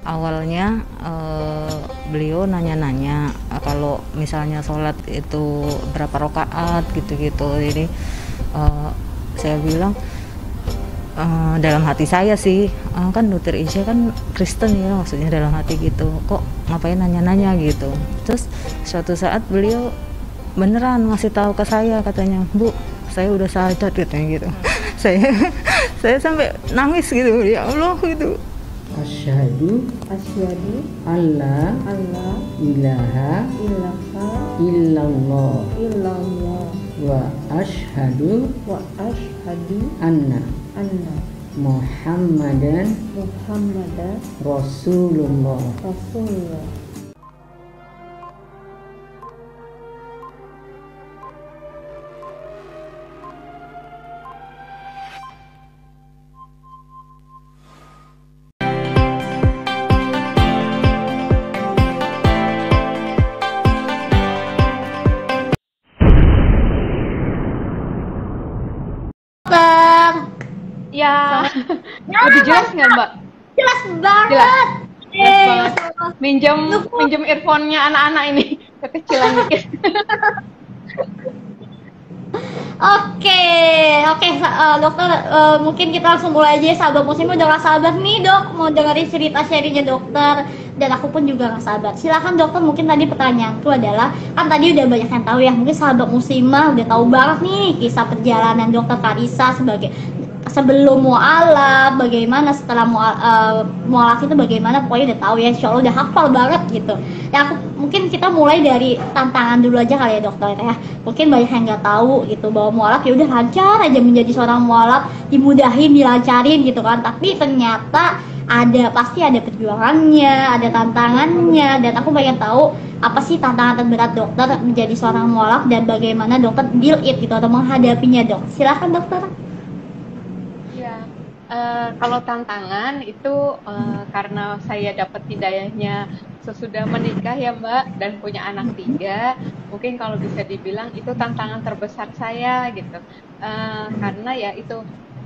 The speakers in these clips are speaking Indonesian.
Awalnya beliau nanya-nanya kalau misalnya sholat itu berapa rakaat gitu-gitu. Jadi saya bilang dalam hati saya sih, kan Dokter Isya kan Kristen ya, maksudnya dalam hati gitu, kok ngapain nanya-nanya gitu. Terus suatu saat beliau beneran ngasih tahu ke saya, katanya, Bu, saya udah sadar, katanya gitu. saya saya sampai nangis gitu, ya Allah gitu. Asyhadu Asyhadu alla alla ilaha ilaha illallah illallah wa asyhadu wa asyhadu anna anna Muhammadan Muhammadan Rasulullah. Rasulullah. Ya, lebih jelas nggak Mbak? Jelas banget. Jelas. Jelas banget. Allah. Minjem earphone-nya anak-anak ini, kekecilan dikit. Oke, dokter, mungkin kita langsung mulai aja. Sahabat muslim udah gak sabar nih dok, mau dengerin cerita sharingnya dokter, dan aku pun juga gak sabar. Silakan dokter, mungkin tadi pertanyaanku adalah, kan tadi udah banyak yang tahu ya, mungkin sahabat muslimah udah tahu banget nih kisah perjalanan dokter Karissa sebagai sebelum mualaf, bagaimana setelah mualaf itu bagaimana, pokoknya udah tahu ya, insya Allah udah hafal banget gitu ya. Mungkin kita mulai dari tantangan dulu aja kali ya dokter ya. Mungkin banyak yang nggak tahu gitu bahwa mualaf ya udah lancar aja menjadi seorang mualaf, dimudahin, dilancarin gitu kan, tapi ternyata pasti ada perjuangannya, ada tantangannya, dan aku pengen tahu apa sih tantangan terberat dokter menjadi seorang mualaf dan bagaimana dokter deal it gitu atau menghadapinya dok. Silahkan dokter. Kalau tantangan itu karena saya dapat hidayahnya sesudah menikah ya Mbak, dan punya anak 3, mungkin kalau bisa dibilang itu tantangan terbesar saya gitu. Karena ya itu,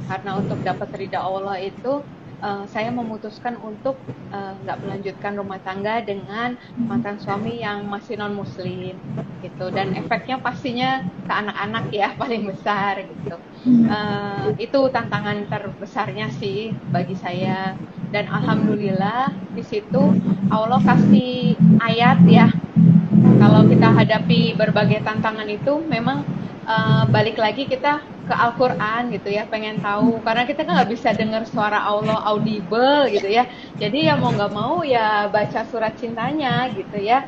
karena untuk dapat ridha Allah itu saya memutuskan untuk nggak melanjutkan rumah tangga dengan mantan suami yang masih non muslim gitu, dan efeknya pastinya ke anak-anak ya paling besar gitu. Itu tantangan terbesarnya sih bagi saya, dan alhamdulillah di situ Allah kasih ayat ya. Kalau kita hadapi berbagai tantangan itu memang balik lagi kita ke Al-Quran gitu ya, pengen tahu, karena kita kan nggak bisa dengar suara Allah audible gitu ya, jadi ya mau nggak mau ya baca surat cintanya gitu ya.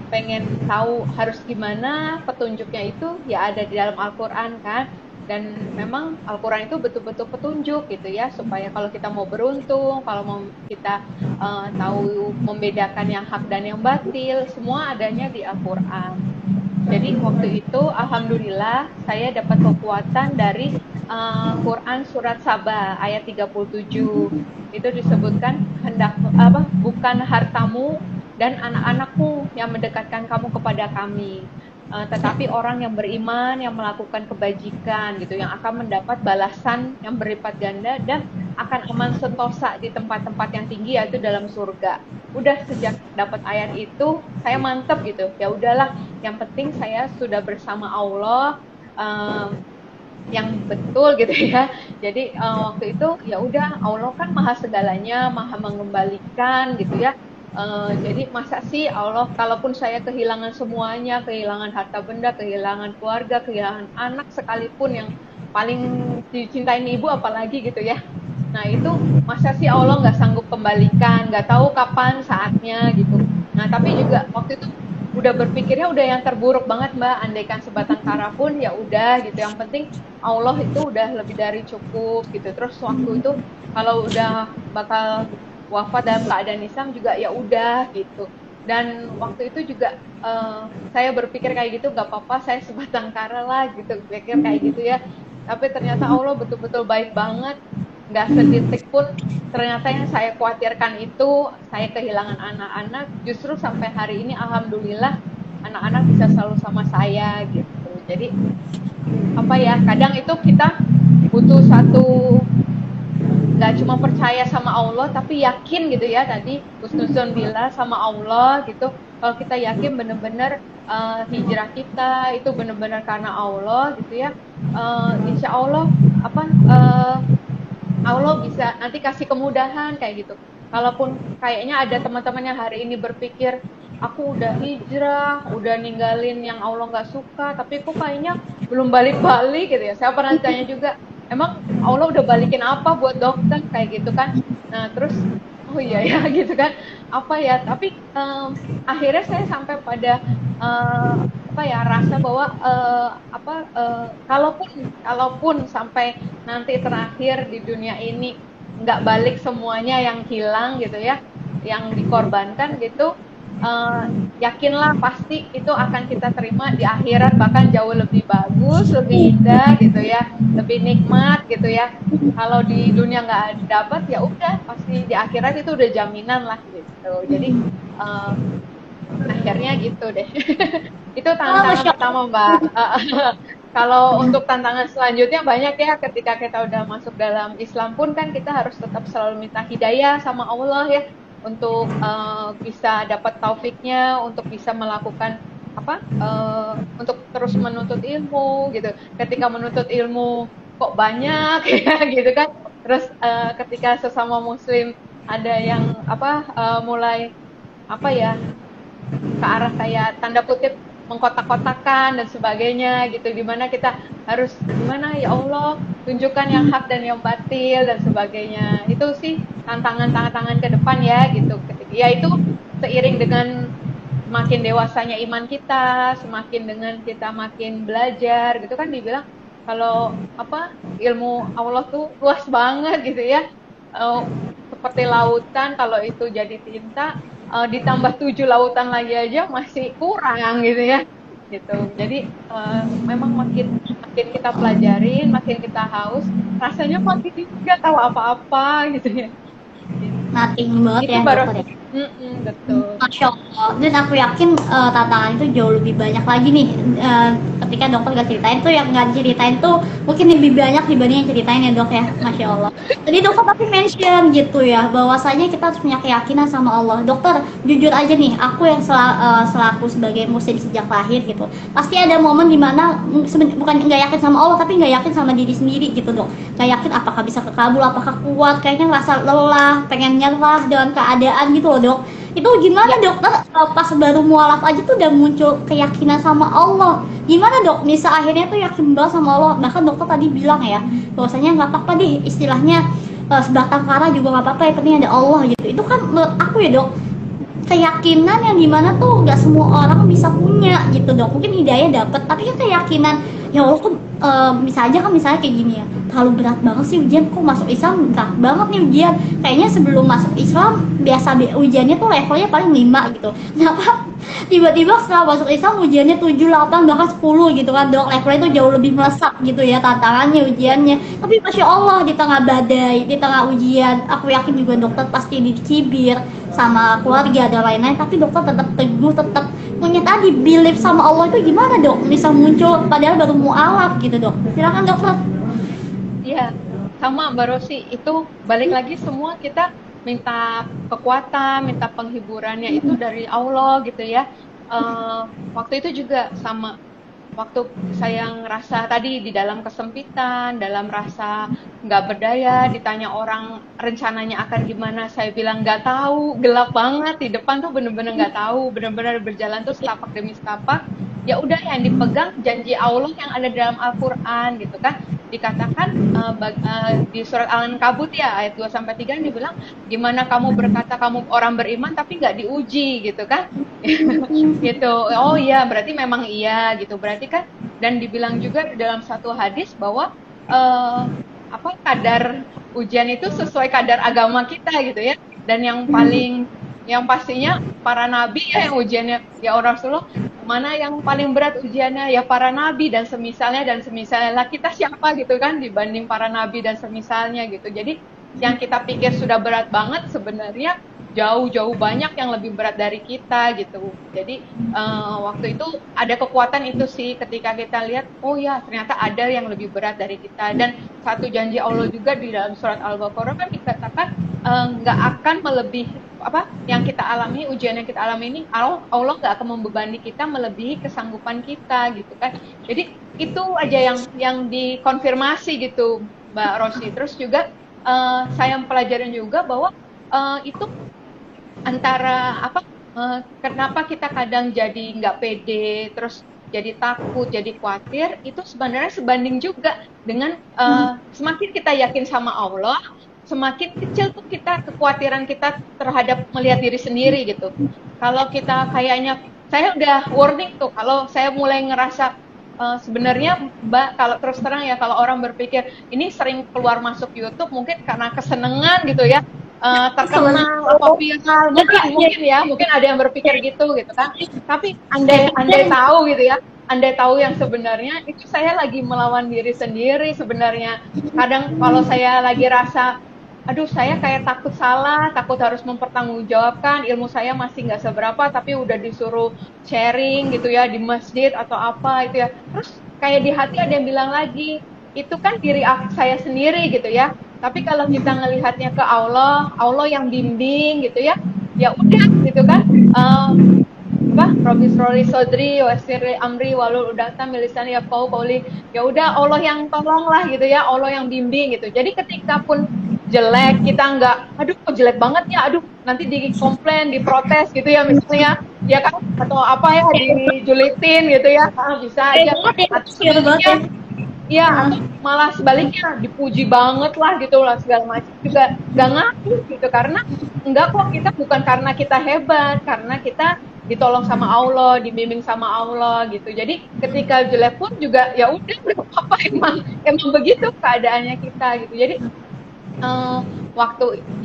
Pengen tahu harus gimana petunjuknya itu ya ada di dalam Al-Quran kan, dan memang Al-Quran itu betul-betul petunjuk gitu ya, supaya kalau kita mau beruntung, kalau mau kita tahu membedakan yang hak dan yang batil, semua adanya di Al-Quran. Jadi waktu itu alhamdulillah saya dapat kekuatan dari Quran surat Saba ayat 37. Itu disebutkan bukan hartamu dan anak-anakmu yang mendekatkan kamu kepada kami, tetapi orang yang beriman yang melakukan kebajikan gitu, yang akan mendapat balasan yang berlipat ganda dan akan aman sentosa di tempat-tempat yang tinggi, yaitu dalam surga. Udah sejak dapat ayat itu saya mantep gitu, ya udahlah, yang penting saya sudah bersama Allah yang betul gitu ya. Jadi waktu itu ya udah, Allah kan maha segalanya, maha mengembalikan gitu ya. Jadi masa sih Allah, kalaupun saya kehilangan semuanya, kehilangan harta benda, kehilangan keluarga, kehilangan anak sekalipun yang paling dicintain ibu apalagi gitu ya. Nah itu masa sih Allah nggak sanggup kembalikan, nggak tahu kapan saatnya gitu. Nah tapi juga waktu itu udah berpikirnya udah yang terburuk banget Mbak, andaikan sebatang kara pun ya udah gitu, yang penting Allah itu udah lebih dari cukup gitu. Terus waktu itu kalau udah bakal wafat dalam keadaan Islam juga ya udah gitu. Dan waktu itu juga saya berpikir kayak gitu, nggak apa-apa saya sebatang kara lah gitu, pikir kayak gitu ya. Tapi ternyata Allah betul-betul baik banget, nggak sedetik pun ternyata yang saya khawatirkan itu saya kehilangan anak-anak. Justru sampai hari ini alhamdulillah anak-anak bisa selalu sama saya gitu. Jadi apa ya, kadang itu kita butuh satu nggak cuma percaya sama Allah tapi yakin gitu ya, tadi husnuzon billah sama Allah gitu. Kalau kita yakin benar-benar hijrah kita itu benar-benar karena Allah gitu ya, insya Allah Allah bisa nanti kasih kemudahan kayak gitu. Kalaupun kayaknya ada teman-teman yang hari ini berpikir, aku udah hijrah, udah ninggalin yang Allah nggak suka, tapi kok kayaknya belum balik-balik gitu ya. Saya pernah tanya juga, emang Allah udah balikin apa buat dokter kayak gitu kan? Nah terus, oh iya ya gitu kan, apa ya? Tapi akhirnya saya sampai pada rasa bahwa kalaupun sampai nanti terakhir di dunia ini nggak balik semuanya yang hilang gitu ya, yang dikorbankan gitu, yakinlah pasti itu akan kita terima di akhirat, bahkan jauh lebih bagus, lebih indah gitu ya, lebih nikmat gitu ya. Kalau di dunia nggak dapat ya udah, pasti di akhirat itu udah jaminan lah gitu. Jadi akhirnya gitu deh. Itu tantangan pertama Mbak. Kalau untuk tantangan selanjutnya banyak ya, ketika kita udah masuk dalam Islam pun kan kita harus tetap selalu minta hidayah sama Allah ya, untuk bisa dapat taufiknya, untuk bisa melakukan untuk terus menuntut ilmu gitu. Ketika menuntut ilmu kok banyak ya gitu kan, terus ketika sesama muslim ada yang mulai ke arah kayak tanda kutip mengkotak-kotakan dan sebagainya gitu, dimana kita harus gimana ya Allah tunjukkan yang hak dan yang batil dan sebagainya. Itu sih tantangan ke depan ya gitu. Ya itu seiring dengan semakin dewasanya iman kita, semakin dengan kita makin belajar gitu kan, dibilang kalau ilmu Allah tuh luas banget gitu ya, seperti lautan, kalau itu jadi tinta ditambah 7 lautan lagi aja masih kurang gitu ya gitu. Jadi memang makin kita pelajarin, makin kita haus, rasanya makin nggak tahu apa-apa gitu ya. Nothing banget itu ya baru dokter ya. betul. Masya Allah. Dan aku yakin tantangan itu jauh lebih banyak lagi nih. Ketika dokter gak ceritain tuh, yang gak ceritain tuh mungkin lebih banyak dibanding yang ceritain ya dok ya. Masya Allah. Tadi dokter tapi mention gitu ya, bahwasanya kita harus punya keyakinan sama Allah. Dokter, jujur aja nih, aku yang selaku sebagai muslim sejak lahir gitu, pasti ada momen dimana bukan nggak yakin sama Allah, tapi nggak yakin sama diri sendiri gitu dok. Nggak yakin apakah bisa kekabul, apakah kuat, kayaknya ngerasa lelah, pengen nyerah dengan keadaan gitu loh dok. Itu gimana dokter, pas baru mualaf aja tuh udah muncul keyakinan sama Allah, gimana dok bisa akhirnya tuh yakin banget sama Allah? Bahkan dokter tadi bilang ya bahwasanya nggak apa-apa deh istilahnya, sebatang kara juga nggak apa-apa, yang penting ada Allah gitu. Itu kan menurut aku ya dok, keyakinan yang dimana tuh nggak semua orang bisa punya gitu dok. Mungkin hidayah dapat, tapi kan keyakinan ya Allah tuh bisa aja kan, misalnya kayak gini ya, terlalu berat banget sih ujian, kok masuk Islam berat banget nih ujian, kayaknya sebelum masuk Islam biasa ujiannya tuh levelnya paling 5 gitu, kenapa tiba-tiba setelah masuk Islam ujiannya 7, 8, bahkan 10 gitu kan dok, levelnya tuh jauh lebih melesat gitu ya tantangannya, ujiannya. Tapi Masya Allah, di tengah badai, di tengah ujian, aku yakin juga dokter pasti dicibir sama keluarga dan lain-lain, tapi dokter tetap teguh, tetap punya tadi belief sama Allah. Itu gimana dok bisa muncul padahal baru mualaf gitu dok? Silakan dokter. Iya, sama Mbak Rosi, itu balik lagi semua kita minta kekuatan, minta penghiburannya itu dari Allah gitu ya. Waktu itu juga sama, waktu saya ngerasa tadi di dalam kesempitan, dalam rasa nggak berdaya, ditanya orang rencananya akan gimana, saya bilang nggak tahu, gelap banget di depan tuh, bener-bener nggak tahu, bener-bener berjalan tuh setapak demi setapak. Ya udah, yang dipegang janji Allah yang ada dalam Al-Quran gitu kan. Dikatakan di surat Al-Ankabut ya ayat 2-3 dibilang, gimana kamu berkata kamu orang beriman tapi nggak diuji gitu kan. Gitu. Oh iya, berarti memang iya gitu, berarti kan. Dan dibilang juga di dalam satu hadis bahwa kadar ujian itu sesuai kadar agama kita gitu ya. Dan yang pastinya para nabi ya yang ujiannya, ya orang Rasulullah, mana yang paling berat ujiannya? Ya para nabi dan semisalnya lah. Kita siapa gitu kan dibanding para nabi dan semisalnya gitu. Jadi yang kita pikir sudah berat banget sebenarnya jauh-jauh banyak yang lebih berat dari kita gitu. Jadi waktu itu ada kekuatan itu sih ketika kita lihat, oh ya ternyata ada yang lebih berat dari kita. Dan satu janji Allah juga di dalam surat Al-Baqarah kan dikatakan nggak akan melebihi apa yang kita alami, ujian yang kita alami ini, Allah nggak akan membebani kita melebihi kesanggupan kita gitu kan. Jadi itu aja yang dikonfirmasi gitu Mbak Rosi. Terus juga saya pelajarin juga bahwa itu antara apa kenapa kita kadang jadi nggak pede, terus jadi takut, jadi khawatir, itu sebenarnya sebanding juga dengan semakin kita yakin sama Allah, semakin kecil tuh kekhawatiran kita terhadap melihat diri sendiri gitu. Kalau kita kayaknya, saya udah warning tuh, kalau saya mulai ngerasa sebenarnya Mbak, kalau terus terang ya, kalau orang berpikir ini sering keluar masuk YouTube mungkin karena kesenangan gitu ya, terkenal atau viral, mungkin ada yang berpikir gitu kan. Tapi andai tahu gitu ya, andai tahu yang sebenarnya itu saya lagi melawan diri sendiri sebenarnya. Kadang kalau saya lagi rasa aduh saya kayak takut salah, takut harus mempertanggungjawabkan, ilmu saya masih nggak seberapa tapi udah disuruh sharing gitu ya di masjid atau apa itu ya. Terus kayak di hati ada yang bilang lagi, itu kan diri saya sendiri gitu ya. Tapi kalau kita ngelihatnya ke Allah yang bimbing gitu ya, ya udah gitu kan. Rabbi shroli sodri wasirli amri walul udatan milisani yafqahu qawli. Ya udah Allah yang tolong lah gitu ya, Allah yang bimbing gitu. Jadi ketika pun jelek, kita nggak, aduh kok jelek banget ya, aduh nanti dikomplain, diprotes gitu ya misalnya, ya kan, atau apa ya, dijulitin gitu ya, bisa aja. Iya, malah sebaliknya dipuji banget lah gitu lah, segala macam juga nggak ngaku gitu, karena enggak kok, kita bukan karena kita hebat, karena kita ditolong sama Allah, dibimbing sama Allah gitu. Jadi ketika jelek pun juga ya udah nggak apa-apa, emang begitu keadaannya kita gitu. Jadi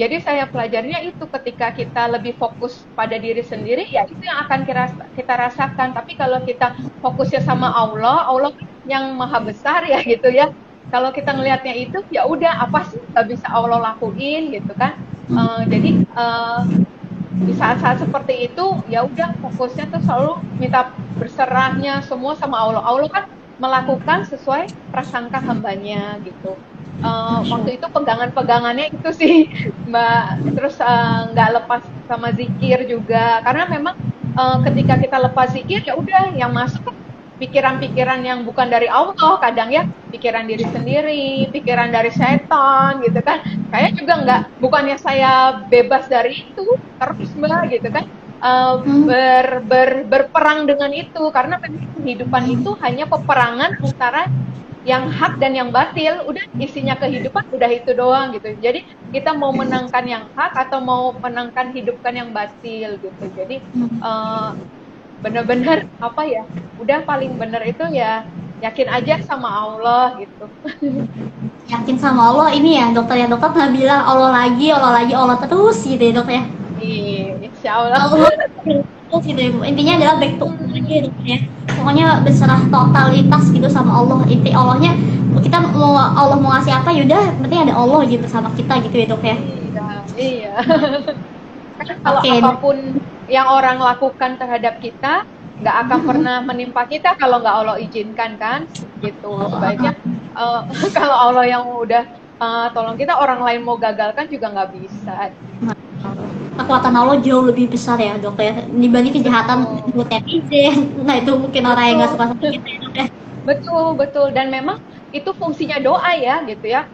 jadi saya pelajarinya itu ketika kita lebih fokus pada diri sendiri, ya itu yang akan kita rasakan. Tapi kalau kita fokusnya sama Allah yang maha besar ya gitu ya, kalau kita ngelihatnya itu ya udah, apa sih nggak bisa Allah lakuin gitu kan. Jadi di saat-saat seperti itu ya udah, fokusnya tuh selalu minta berserahnya semua sama Allah. Allah kan melakukan sesuai prasangka hambanya gitu. Waktu itu pegangannya itu sih Mbak, terus nggak lepas sama zikir juga, karena memang ketika kita lepas zikir ya udah, yang masuk pikiran-pikiran yang bukan dari Allah, kadang ya pikiran diri sendiri, pikiran dari setan gitu kan. Saya juga bukannya saya bebas dari itu terus Mbak gitu kan, berperang dengan itu, karena kehidupan itu hanya peperangan antara yang hak dan yang batil. Udah, isinya kehidupan udah itu doang gitu. Jadi kita mau menangkan yang hak atau mau menangkan hidupkan yang batil gitu. Jadi benar-benar apa ya, udah paling benar itu ya yakin aja sama Allah gitu. Yakin sama Allah ini ya dokter pernah bilang Allah lagi Allah terus gitu ya dok ya. Iya, insya Allah. Terus gitu ya, intinya adalah back to Allah lagi ya dok ya. Pokoknya berserah totalitas gitu sama Allah. Inti Allahnya, kita mau Allah mau ngasih apa yaudah, penting ada Allah gitu sama kita gitu ya dok ya. Iya. Kalau apapun yang orang lakukan terhadap kita nggak akan pernah menimpa kita kalau nggak Allah izinkan kan gitu. Sebaiknya kalau Allah yang udah tolong kita, orang lain mau gagalkan juga nggak bisa. Kekuatan Allah jauh lebih besar ya dok ya, dibanding kejahatan buat netizen. Nah itu mungkin orang yang nggak suka sama kita ya dok ya. Betul. Dan memang itu fungsinya doa ya gitu ya.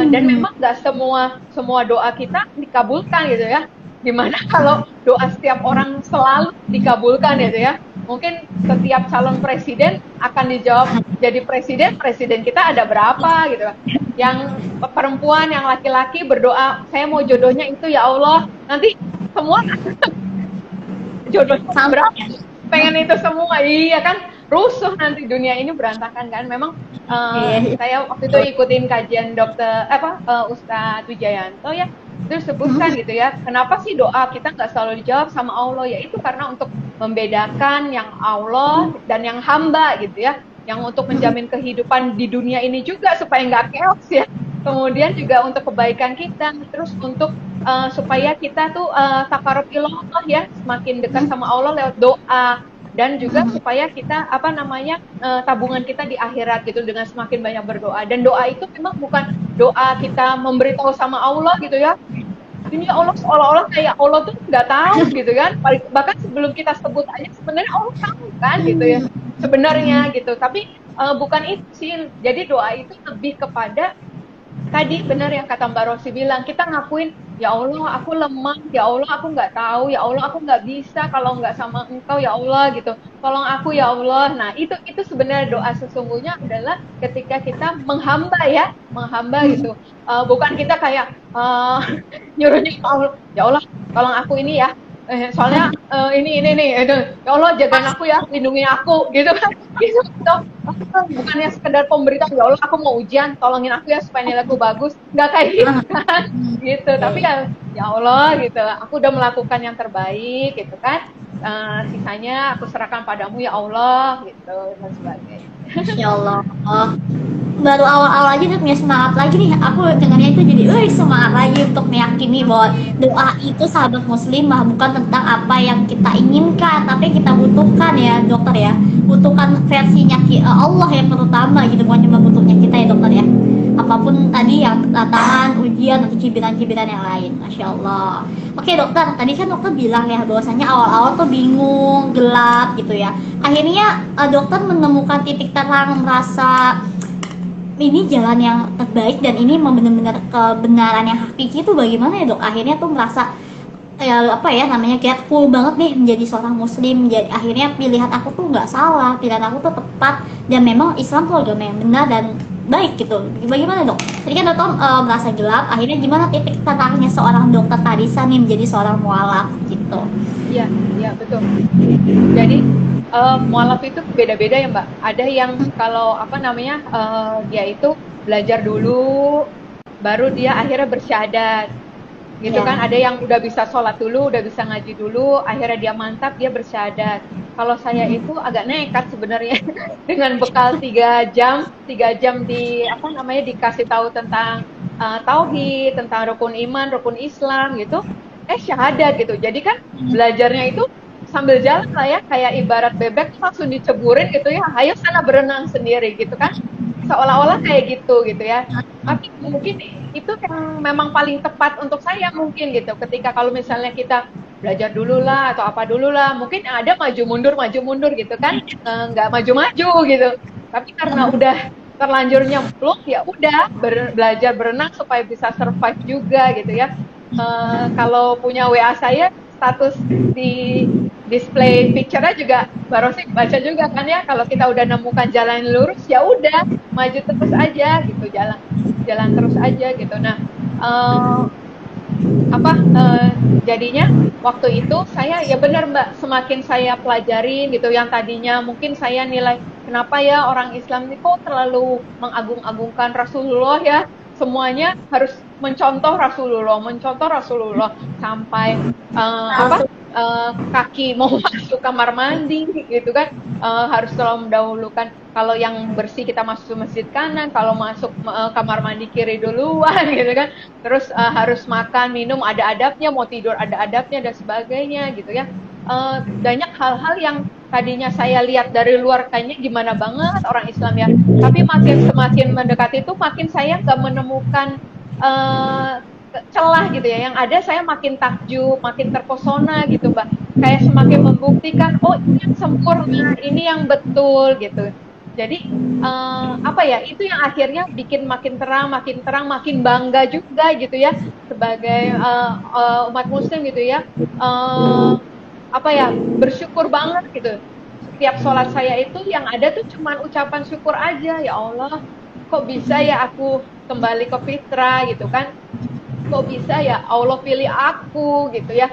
Dan memang nggak semua doa kita dikabulkan gitu ya. Dimana kalau doa setiap orang selalu dikabulkan gitu ya, mungkin setiap calon presiden akan dijawab, jadi presiden kita ada berapa gitu. Yang perempuan, yang laki-laki berdoa, saya mau jodohnya itu ya Allah, nanti semua jodohnya berapa, pengen itu semua, iya kan, rusuh nanti dunia ini, berantakan kan. Memang saya waktu itu ikutin kajian Ustadz Wijayanto ya, terus sebutkan gitu ya, kenapa sih doa kita nggak selalu dijawab sama Allah, ya itu karena untuk membedakan yang Allah dan yang hamba gitu ya, yang untuk menjamin kehidupan di dunia ini juga supaya nggak chaos ya, kemudian juga untuk kebaikan kita, terus untuk supaya kita tuh taqarrub ilallah ya, semakin dekat sama Allah lewat doa, dan juga supaya kita tabungan kita di akhirat gitu dengan semakin banyak berdoa. Dan doa itu memang bukan doa kita memberitahu sama Allah gitu ya, ini Allah seolah-olah kayak Allah tuh nggak tahu gitu kan, bahkan sebelum kita sebut aja sebenarnya Allah tahu kan gitu ya sebenarnya gitu. Tapi bukan itu sih, jadi doa itu lebih kepada tadi benar yang kata Mbak Rosi bilang, kita ngakuin, ya Allah aku lemah, ya Allah aku nggak tahu, ya Allah aku nggak bisa kalau nggak sama Engkau ya Allah gitu, tolong aku ya Allah. Nah itu sebenarnya doa sesungguhnya adalah ketika kita menghamba gitu, bukan kita kayak nyuruhnya ya Allah tolong aku ini ya, soalnya ini ya Allah jagain aku ya, lindungi aku gitu kan, gitu. Bukannya sekedar pemberitahu, ya Allah aku mau ujian, tolongin aku ya supaya nilai aku bagus, nggak kayak gitu kan, gitu. Tapi ya Allah gitu, aku udah melakukan yang terbaik gitu kan, sisanya aku serahkan padamu ya Allah gitu dan sebagainya. Masya Allah. Baru awal-awal aja udah punya semangat lagi nih. Aku dengarnya itu jadi semangat lagi untuk meyakini bahwa doa itu sahabat muslim bukan tentang apa yang kita inginkan, tapi kita butuhkan ya dokter ya. Butuhkan versinya Allah yang terutama gitu, bukan cuma butuhnya kita ya dokter ya. Apapun tadi yang tantangan, ujian atau cibiran-cibiran yang lain. Masya Allah. Oke dokter, tadi kan dokter bilang ya bahwasanya awal-awal tuh bingung, gelap gitu ya. Akhirnya dokter menemukan titik terang, merasa ini jalan yang terbaik dan ini benar-benar kebenaran yang hakiki itu bagaimana ya dok? Akhirnya tuh merasa grateful banget nih menjadi seorang muslim. Jadi akhirnya pilihan aku tuh nggak salah, pilihan aku tuh tepat, dan memang Islam tuh agama yang benar dan baik gitu. Bagaimana dok? Tadi kan dokter merasa gelap, akhirnya gimana titik terangnya seorang dokter Tarisa nih menjadi seorang mualaf gitu? Iya betul. Jadi mualaf itu beda-beda ya Mbak. Ada yang kalau dia itu belajar dulu, baru dia akhirnya bersyahadat. Gitu kan, ada yang udah bisa sholat dulu, udah bisa ngaji dulu, akhirnya dia mantap, dia bersyahadat. Kalau saya itu agak nekat sebenarnya dengan bekal 3 jam dikasih tahu tentang tauhid, tentang rukun iman, rukun Islam gitu. Syahadat gitu. Jadi kan belajarnya itu sambil jalan lah ya, kayak ibarat bebek langsung diceburin gitu ya, ayo sana berenang sendiri gitu kan, seolah-olah kayak gitu ya. Tapi mungkin itu yang memang paling tepat untuk saya mungkin gitu, ketika kalau misalnya kita belajar dulu lah atau apa dulu lah, mungkin ada maju mundur gitu kan, nggak maju-maju gitu. Tapi karena udah terlanjur nyemplung, ya udah belajar berenang supaya bisa survive juga gitu ya. Kalau punya WA saya, status di display picture-nya juga baru sih baca juga kan ya, kalau kita udah nemukan jalan lurus ya udah maju terus aja gitu, jalan terus aja gitu. Nah jadinya waktu itu saya ya benar Mbak, semakin saya pelajari gitu, yang tadinya mungkin saya nilai kenapa ya orang Islam ini kok terlalu mengagung-agungkan Rasulullah ya, semuanya harus mencontoh Rasulullah sampai kaki mau masuk kamar mandi gitu kan, harus selalu mendahulukan, kalau yang bersih kita masuk masjid kanan, kalau masuk kamar mandi kiri duluan gitu kan, terus harus makan minum ada adabnya, mau tidur ada adabnya dan sebagainya gitu ya. Banyak hal-hal yang tadinya saya lihat dari luar kayaknya gimana banget orang Islam ya, tapi semakin mendekati itu makin saya nggak menemukan celah gitu ya, yang ada saya makin takjub, makin terpesona gitu Mbak, kayak semakin membuktikan oh ini yang sempurna, ini yang betul gitu. Jadi itu yang akhirnya bikin makin terang, makin bangga juga gitu ya sebagai umat muslim gitu ya. Bersyukur banget gitu. Setiap sholat saya itu yang ada tuh cuman ucapan syukur aja, ya Allah kok bisa ya aku kembali ke fitrah gitu kan, kok bisa ya Allah pilih aku gitu ya.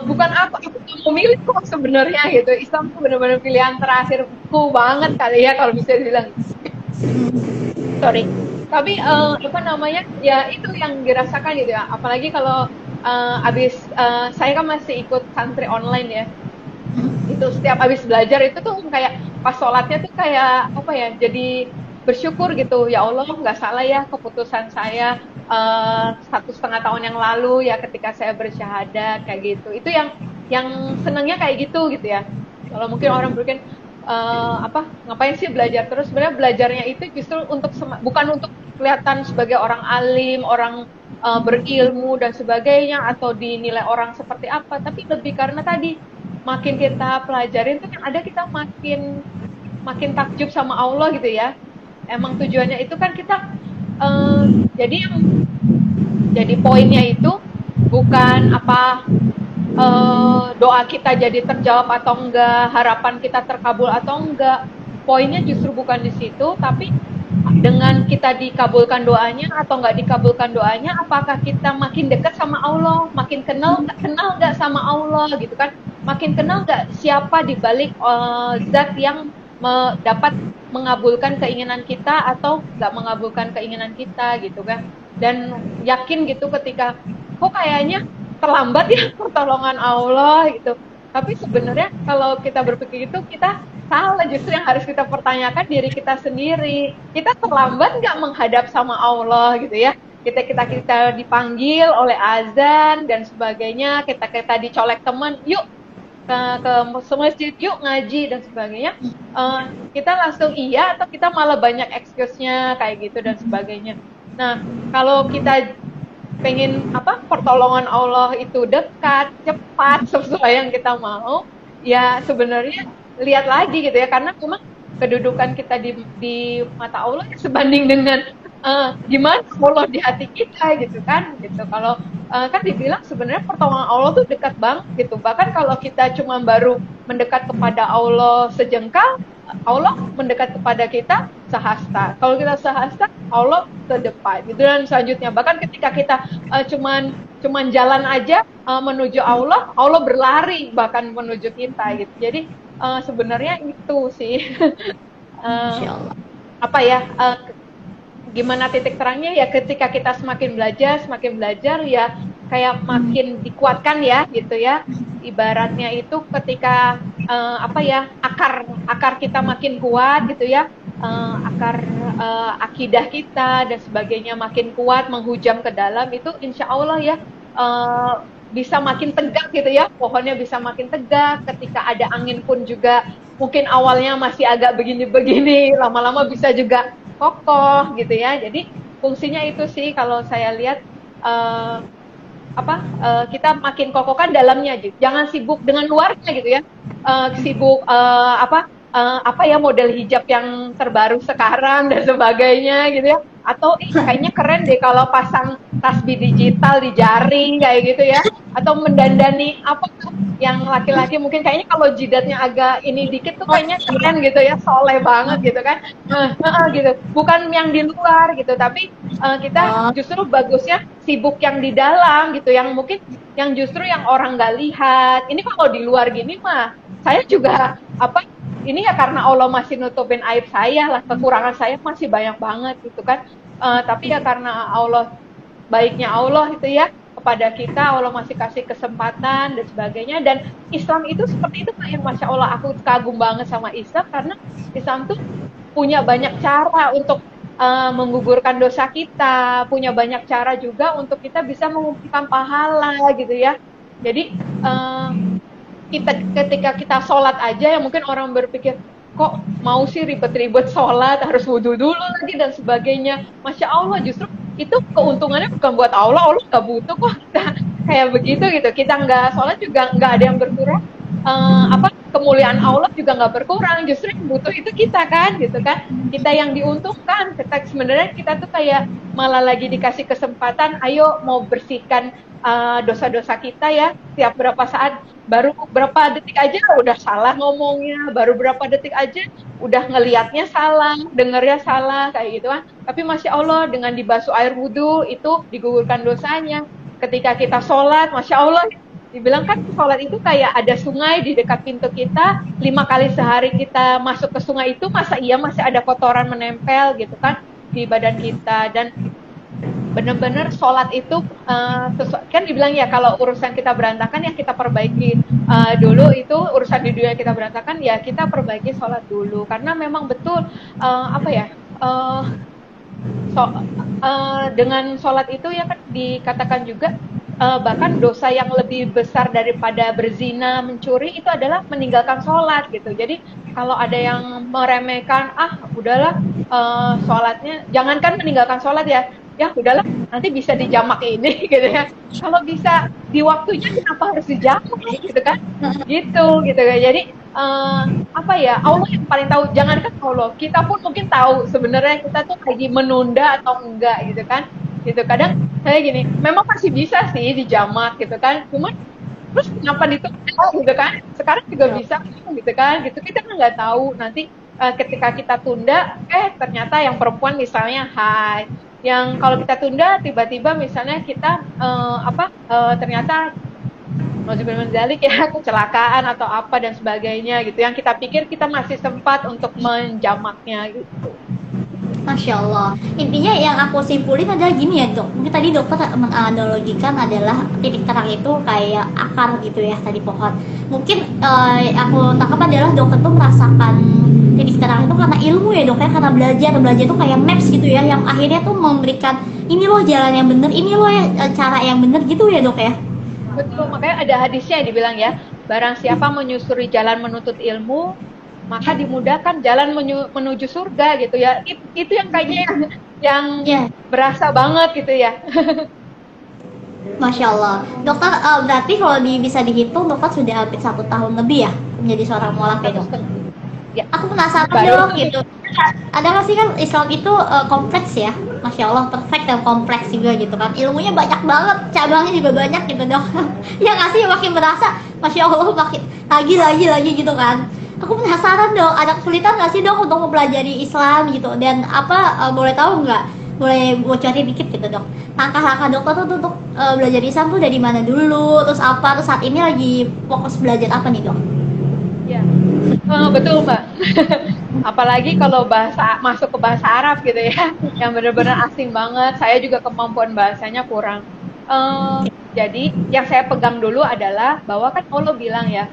Bukan aku mau milih kok sebenarnya gitu, Islam tuh benar-benar pilihan terakhirku banget kali ya kalau bisa dibilang. Tapi ya itu yang dirasakan gitu ya, apalagi kalau saya kan masih ikut santri online ya, itu setiap habis belajar itu tuh kayak pas sholatnya tuh kayak jadi bersyukur gitu, ya Allah nggak salah ya keputusan saya 1,5 tahun yang lalu ya ketika saya bersyahadat kayak gitu. Itu yang senangnya kayak gitu ya. Kalau mungkin orang berpikir ngapain sih belajar terus? Sebenarnya belajarnya itu justru bukan untuk kelihatan sebagai orang alim, orang berilmu dan sebagainya, atau dinilai orang seperti apa, tapi lebih karena tadi makin kita pelajarin tuh yang ada kita makin takjub sama Allah gitu ya. Emang tujuannya itu kan kita jadi poinnya itu bukan doa kita jadi terjawab atau enggak, harapan kita terkabul atau enggak. Poinnya justru bukan di situ, tapi dengan kita dikabulkan doanya atau enggak dikabulkan doanya, apakah kita makin dekat sama Allah, makin kenal enggak sama Allah gitu kan, makin kenal enggak siapa di balik zat yang dapat mengabulkan keinginan kita atau enggak mengabulkan keinginan kita gitu kan. Dan yakin gitu ketika kok kayaknya terlambat ya pertolongan Allah gitu. Tapi sebenarnya kalau kita berpikir itu kita salah, justru yang harus kita pertanyakan diri kita sendiri. Kita terlambat nggak menghadap sama Allah gitu ya. Kita dipanggil oleh azan dan sebagainya, kita dicolek teman, yuk ke masjid, yuk ngaji dan sebagainya. Kita langsung iya atau kita malah banyak excuse-nya kayak gitu dan sebagainya. Nah, kalau kita pengen pertolongan Allah itu dekat, cepat, sesuai yang kita mau, ya sebenarnya lihat lagi gitu ya, karena memang kedudukan kita di mata Allah sebanding dengan gimana Allah di hati kita gitu kan, gitu. Kalau kan dibilang sebenarnya pertolongan Allah tuh dekat banget gitu. Bahkan kalau kita cuma baru mendekat kepada Allah sejengkal, Allah mendekat kepada kita sehasta. Kalau kita sehasta, Allah terdepan gitu. Dan selanjutnya bahkan ketika kita cuman jalan aja menuju Allah, Allah berlari bahkan menuju kita gitu. Jadi sebenarnya itu sih gimana titik terangnya ya, ketika kita semakin belajar ya kayak makin dikuatkan ya gitu ya. Ibaratnya itu ketika akar kita makin kuat gitu ya, akar akidah kita dan sebagainya makin kuat menghujam ke dalam, itu insya Allah ya bisa makin tegak gitu ya, pohonnya bisa makin tegak. Ketika ada angin pun juga mungkin awalnya masih agak begini-begini, lama-lama bisa juga kokoh gitu ya. Jadi fungsinya itu sih kalau saya lihat kita makin kokohkan dalamnya, jangan sibuk dengan luarnya gitu ya. Sibuk model hijab yang terbaru sekarang dan sebagainya gitu ya, atau kayaknya keren deh kalau pasang tasbih digital di jaring kayak gitu ya, atau mendandani yang laki-laki mungkin kayaknya kalau jidatnya agak ini dikit tuh kayaknya keren gitu ya, soleh banget gitu kan. Gitu, bukan yang di luar gitu, tapi kita justru bagusnya sibuk yang di dalam gitu, yang mungkin yang justru yang orang nggak lihat. Ini kalau di luar gini mah saya juga ini ya karena Allah masih nutupin aib saya lah, kekurangan saya masih banyak banget gitu kan. Tapi ya karena Allah, baiknya Allah itu ya kepada kita, Allah masih kasih kesempatan dan sebagainya. Dan Islam itu seperti itu Pak, yang Masya Allah aku kagum banget sama Islam, karena Islam tuh punya banyak cara untuk menggugurkan dosa kita, punya banyak cara juga untuk kita bisa mengumpulkan pahala gitu ya. Jadi ketika kita sholat aja, yang mungkin orang berpikir kok mau sih ribet-ribet sholat, harus wudhu dulu lagi dan sebagainya. Masya Allah, justru itu keuntungannya bukan buat Allah nggak butuh kok kita kayak begitu gitu. Kita nggak sholat juga nggak ada yang berkurang, kemuliaan Allah juga nggak berkurang. Justru yang butuh itu kita kan gitu kan, kita yang diuntungkan. Sebenarnya kita tuh kayak malah lagi dikasih kesempatan, ayo mau bersihkan dosa-dosa kita ya. Tiap berapa saat, baru berapa detik aja udah salah ngomongnya, baru berapa detik aja udah ngelihatnya salah, dengernya salah kayak gitu kan. Tapi Masya Allah, dengan dibasuh air wudhu itu digugurkan dosanya. Ketika kita sholat, Masya Allah, dibilang kan sholat itu kayak ada sungai di dekat pintu kita, 5 kali sehari kita masuk ke sungai itu, masa iya masih ada kotoran menempel gitu kan di badan kita. Dan benar-benar sholat itu kan dibilang ya, kalau urusan kita berantakan ya kita perbaiki dulu, itu urusan di dunia kita berantakan ya kita perbaiki sholat dulu. Karena memang betul dengan sholat itu ya kan dikatakan juga bahkan dosa yang lebih besar daripada berzina, mencuri itu adalah meninggalkan sholat gitu. Jadi kalau ada yang meremehkan, udahlah sholatnya, jangankan meninggalkan sholat ya udahlah nanti bisa dijamak ini gitu ya. Kalau bisa di waktunya kenapa harus dijamak gitu kan? Gitu ya. Jadi Allah yang paling tahu. Jangankan Allah, kita pun mungkin tahu sebenarnya kita tuh lagi menunda atau enggak gitu kan. Gitu kadang saya gini, memang masih bisa sih dijamak gitu kan, cuman terus kenapa ditunda gitu kan, sekarang juga bisa gitu kan, gitu kita kan nggak tahu nanti ketika kita tunda ternyata yang perempuan misalnya haid, yang kalau kita tunda tiba-tiba misalnya kita ternyata maksudnya ya kecelakaan atau apa dan sebagainya gitu, yang kita pikir kita masih sempat untuk menjamaknya gitu. Masya Allah. Intinya yang aku simpulin adalah gini ya dok. Mungkin tadi dokter menganalogikan adalah titik terang itu kayak akar gitu ya tadi pohon. Mungkin aku tangkap adalah dokter tuh merasakan titik terang itu karena ilmu ya dok ya, karena belajar itu kayak maps gitu ya, yang akhirnya tuh memberikan ini loh jalan yang bener, ini loh cara yang bener gitu ya dok ya. Betul, makanya ada hadisnya yang dibilang ya, barang siapa menyusuri jalan menuntut ilmu, maka dimudahkan jalan menuju surga gitu ya. Itu yang kayaknya yang berasa banget gitu ya. Masya Allah. Dokter, berarti kalau bisa dihitung dokter sudah hampir 1 tahun lebih ya menjadi seorang mualaf ya dok? Ya. Aku penasaran dong gitu. Ada nggak sih kan Islam itu kompleks ya? Masya Allah, perfect dan kompleks juga gitu kan. Ilmunya banyak banget, cabangnya juga banyak gitu dok. Ya nggak sih, makin berasa Masya Allah makin lagi gitu kan. Aku penasaran dong, ada kesulitan nggak sih dok untuk mempelajari Islam gitu, dan boleh tahu nggak, boleh bocorin dikit gitu dok, langkah-langkah dokter tuh untuk belajar Islam tuh dari mana dulu, terus saat ini lagi fokus belajar apa nih dok? Ya, betul mbak. Apalagi kalau masuk ke bahasa Arab gitu ya, yang benar-benar asing banget, saya juga kemampuan bahasanya kurang. Jadi yang saya pegang dulu adalah bahwa kan Allah bilang ya,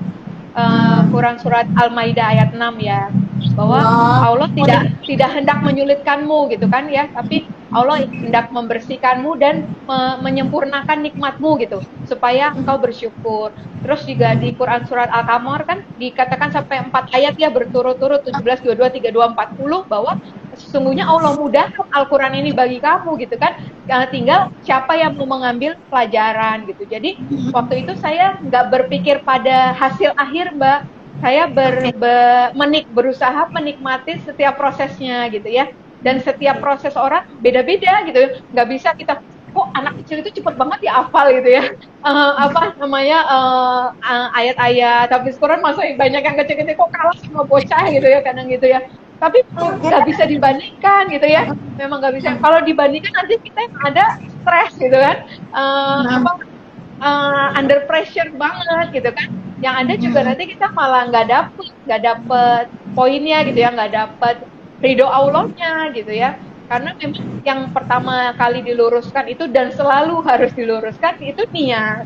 Quran surat Al-Maidah ayat 6 ya, bahwa Allah tidak hendak menyulitkanmu gitu kan ya, tapi Allah hendak membersihkanmu dan menyempurnakan nikmatmu gitu, supaya engkau bersyukur. Terus juga di Quran surat Al-Qamar kan dikatakan sampai 4 ayat ya berturut-turut, 17, 22, 32, 40, bahwa sesungguhnya Allah mudahkan Al-Quran ini bagi kamu gitu kan, tinggal siapa yang mau mengambil pelajaran gitu. Jadi waktu itu saya nggak berpikir pada hasil akhir mbak, saya berusaha menikmati setiap prosesnya gitu ya, dan setiap proses orang beda-beda gitu, nggak bisa kita kok anak kecil itu cepet banget ya hafal gitu ya, ayat-ayat habis Quran, masa banyak yang kecil-kecil kok kalah sama bocah gitu ya kadang gitu ya. Tapi nggak bisa dibandingkan gitu ya, memang nggak bisa. Kalau dibandingkan nanti kita yang ada stres gitu kan, under pressure banget gitu kan. Yang ada juga nanti kita malah nggak dapet poinnya gitu ya, nggak dapet ridho Allahnya gitu ya. Karena memang yang pertama kali diluruskan itu dan selalu harus diluruskan itu niat.